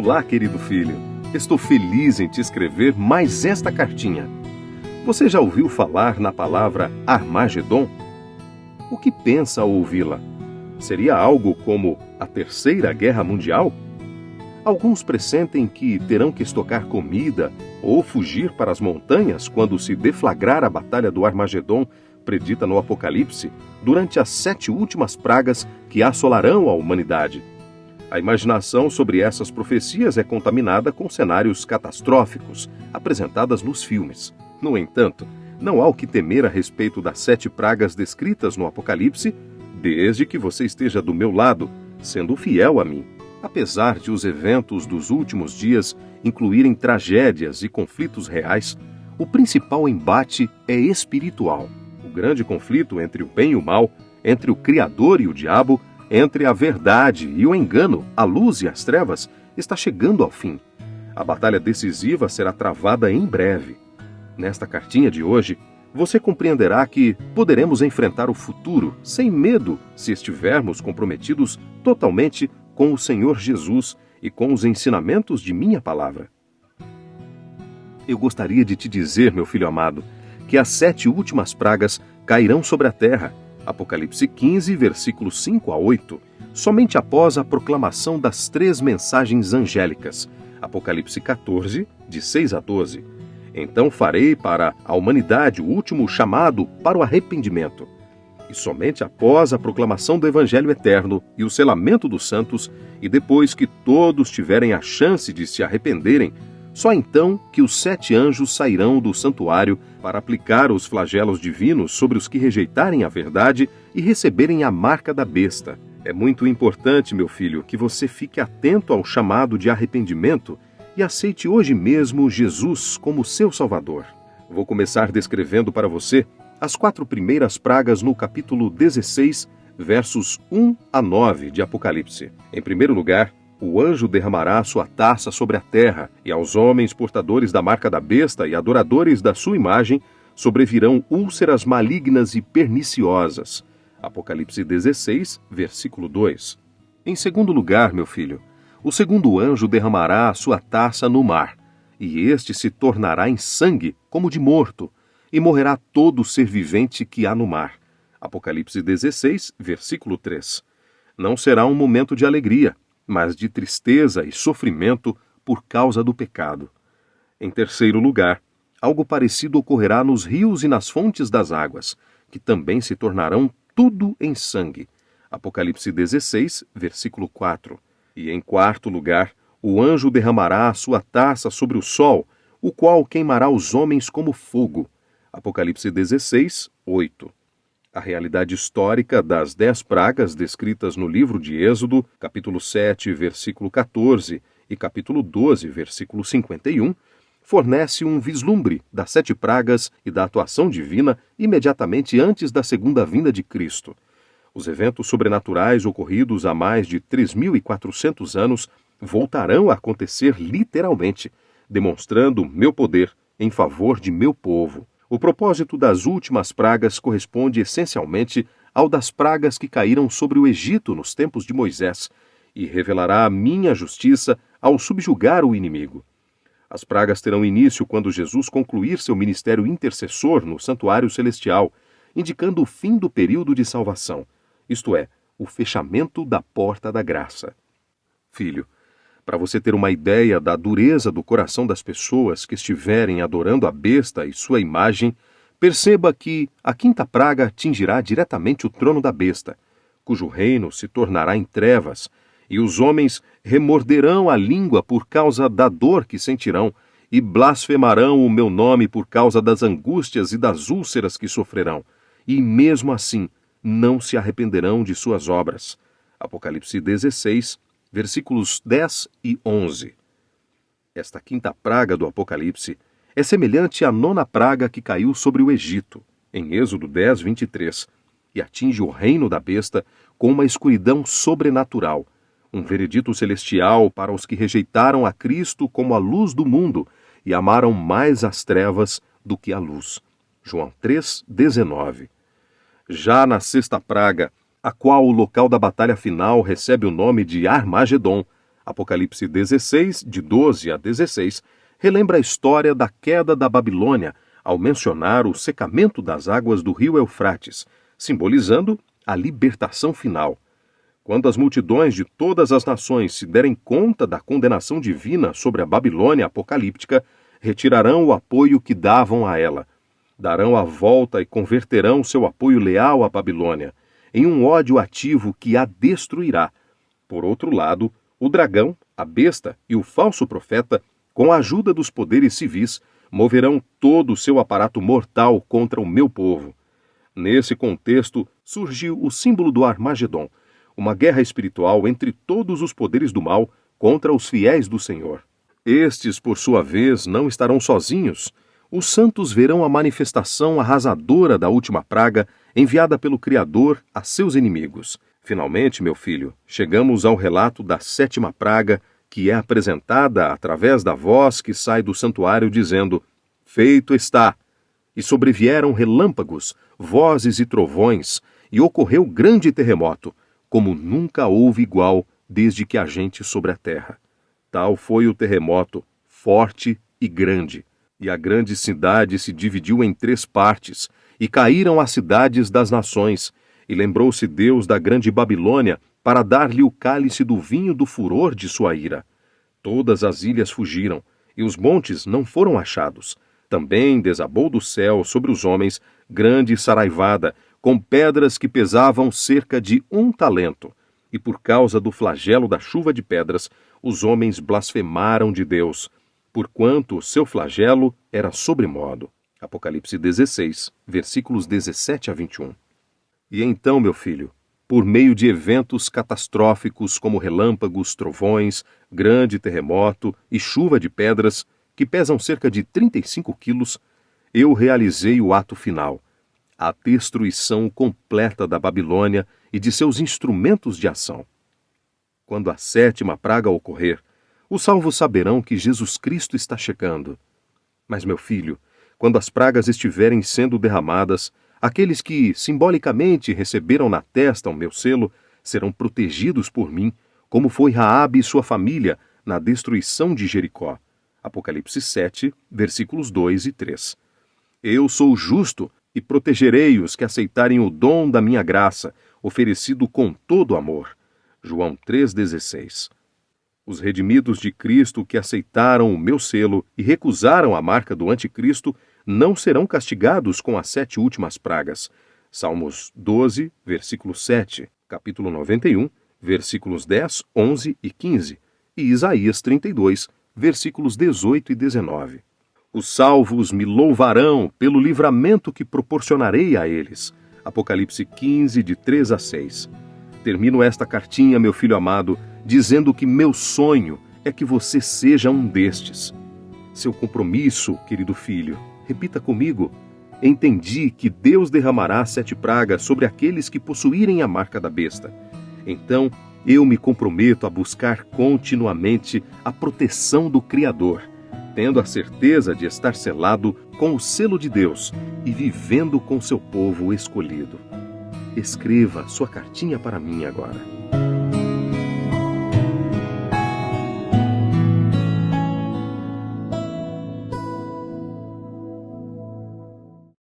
Olá, querido filho. Estou feliz em te escrever mais esta cartinha. Você já ouviu falar na palavra Armagedon? O que pensa ao ouvi-la? Seria algo como a Terceira Guerra Mundial? Alguns pressentem que terão que estocar comida ou fugir para as montanhas quando se deflagrar a Batalha do Armagedon, predita no Apocalipse, durante as 7 últimas pragas que assolarão a humanidade. A imaginação sobre essas profecias é contaminada com cenários catastróficos, apresentadas nos filmes. No entanto, não há o que temer a respeito das 7 pragas descritas no Apocalipse, desde que você esteja do meu lado, sendo fiel a mim. Apesar de os eventos dos últimos dias incluírem tragédias e conflitos reais, o principal embate é espiritual. O grande conflito entre o bem e o mal, entre o Criador e o diabo, entre a verdade e o engano, a luz e as trevas, está chegando ao fim. A batalha decisiva será travada em breve. Nesta cartinha de hoje, você compreenderá que poderemos enfrentar o futuro sem medo se estivermos comprometidos totalmente com o Senhor Jesus e com os ensinamentos de minha palavra. Eu gostaria de te dizer, meu filho amado, que as 7 últimas pragas cairão sobre a terra, Apocalipse 15, versículos 5 a 8, somente após a proclamação das 3 mensagens angélicas, Apocalipse 14, de 6 a 12. Então farei para a humanidade o último chamado para o arrependimento. E somente após a proclamação do Evangelho eterno e o selamento dos santos, e depois que todos tiverem a chance de se arrependerem, só então que os 7 anjos sairão do santuário para aplicar os flagelos divinos sobre os que rejeitarem a verdade e receberem a marca da besta. É muito importante, meu filho, que você fique atento ao chamado de arrependimento e aceite hoje mesmo Jesus como seu Salvador. Vou começar descrevendo para você as 4 primeiras pragas no capítulo 16, versos 1 a 9 de Apocalipse. Em primeiro lugar, o anjo derramará sua taça sobre a terra, e aos homens portadores da marca da besta e adoradores da sua imagem sobrevirão úlceras malignas e perniciosas. Apocalipse 16, versículo 2. Em segundo lugar, meu filho, o segundo anjo derramará a sua taça no mar, e este se tornará em sangue como de morto, e morrerá todo ser vivente que há no mar. Apocalipse 16, versículo 3. Não será um momento de alegria, mas de tristeza e sofrimento por causa do pecado. Em terceiro lugar, algo parecido ocorrerá nos rios e nas fontes das águas, que também se tornarão tudo em sangue. Apocalipse 16, versículo 4. E em quarto lugar, o anjo derramará a sua taça sobre o sol, o qual queimará os homens como fogo. Apocalipse 16, 8. A realidade histórica das 10 pragas descritas no livro de Êxodo, capítulo 7, versículo 14, e capítulo 12, versículo 51, fornece um vislumbre das 7 pragas e da atuação divina imediatamente antes da segunda vinda de Cristo. Os eventos sobrenaturais ocorridos há mais de 3.400 anos voltarão a acontecer literalmente, demonstrando meu poder em favor de meu povo. O propósito das últimas pragas corresponde essencialmente ao das pragas que caíram sobre o Egito nos tempos de Moisés, e revelará a minha justiça ao subjugar o inimigo. As pragas terão início quando Jesus concluir seu ministério intercessor no santuário celestial, indicando o fim do período de salvação, isto é, o fechamento da porta da graça. Filho, para você ter uma ideia da dureza do coração das pessoas que estiverem adorando a besta e sua imagem, perceba que a 5ª praga atingirá diretamente o trono da besta, cujo reino se tornará em trevas, e os homens remorderão a língua por causa da dor que sentirão, e blasfemarão o meu nome por causa das angústias e das úlceras que sofrerão, e mesmo assim não se arrependerão de suas obras. Apocalipse 16, versículos 10 e 11. Esta 5ª praga do Apocalipse é semelhante à 9ª praga que caiu sobre o Egito, em Êxodo 10, 23, e atinge o reino da besta com uma escuridão sobrenatural, um veredito celestial para os que rejeitaram a Cristo como a luz do mundo e amaram mais as trevas do que a luz. João 3, 19. Já na 6ª praga, a qual o local da batalha final recebe o nome de Armagedon, Apocalipse 16, de 12 a 16, relembra a história da queda da Babilônia ao mencionar o secamento das águas do rio Eufrates, simbolizando a libertação final. Quando as multidões de todas as nações se derem conta da condenação divina sobre a Babilônia apocalíptica, retirarão o apoio que davam a ela. Darão a volta e converterão seu apoio leal à Babilônia em um ódio ativo que a destruirá. Por outro lado, o dragão, a besta e o falso profeta, com a ajuda dos poderes civis, moverão todo o seu aparato mortal contra o meu povo. Nesse contexto, surgiu o símbolo do Armagedon, uma guerra espiritual entre todos os poderes do mal contra os fiéis do Senhor. Estes, por sua vez, não estarão sozinhos. Os santos verão a manifestação arrasadora da última praga enviada pelo Criador a seus inimigos. Finalmente, meu filho, chegamos ao relato da 7ª praga, que é apresentada através da voz que sai do santuário dizendo: "Feito está!" E sobrevieram relâmpagos, vozes e trovões, e ocorreu grande terremoto, como nunca houve igual desde que há gente sobre a terra. Tal foi o terremoto, forte e grande. E a grande cidade se dividiu em 3 partes, e caíram as cidades das nações. E lembrou-se Deus da grande Babilônia, para dar-lhe o cálice do vinho do furor de sua ira. Todas as ilhas fugiram, e os montes não foram achados. Também desabou do céu sobre os homens grande saraivada, com pedras que pesavam cerca de 1 talento. E por causa do flagelo da chuva de pedras, os homens blasfemaram de Deus, porquanto o seu flagelo era sobremodo. Apocalipse 16, versículos 17 a 21. E então, meu filho, por meio de eventos catastróficos como relâmpagos, trovões, grande terremoto e chuva de pedras, que pesam cerca de 35 quilos, eu realizei o ato final, a destruição completa da Babilônia e de seus instrumentos de ação. Quando a 7ª praga ocorrer, os salvos saberão que Jesus Cristo está chegando. Mas, meu filho, quando as pragas estiverem sendo derramadas, aqueles que simbolicamente receberam na testa o meu selo serão protegidos por mim, como foi Raabe e sua família na destruição de Jericó. Apocalipse 7, versículos 2 e 3. Eu sou justo e protegerei os que aceitarem o dom da minha graça, oferecido com todo amor. João 3,16. Os redimidos de Cristo que aceitaram o meu selo e recusaram a marca do anticristo não serão castigados com as 7 últimas pragas. Salmos 12, versículo 7, capítulo 91, versículos 10, 11 e 15, e Isaías 32, versículos 18 e 19. Os salvos me louvarão pelo livramento que proporcionarei a eles. Apocalipse 15, de 3 a 6. Termino esta cartinha, meu filho amado, dizendo que meu sonho é que você seja um destes. Seu compromisso, querido filho, repita comigo: entendi que Deus derramará 7 pragas sobre aqueles que possuírem a marca da besta. Então, eu me comprometo a buscar continuamente a proteção do Criador, tendo a certeza de estar selado com o selo de Deus e vivendo com seu povo escolhido. Escreva sua cartinha para mim agora.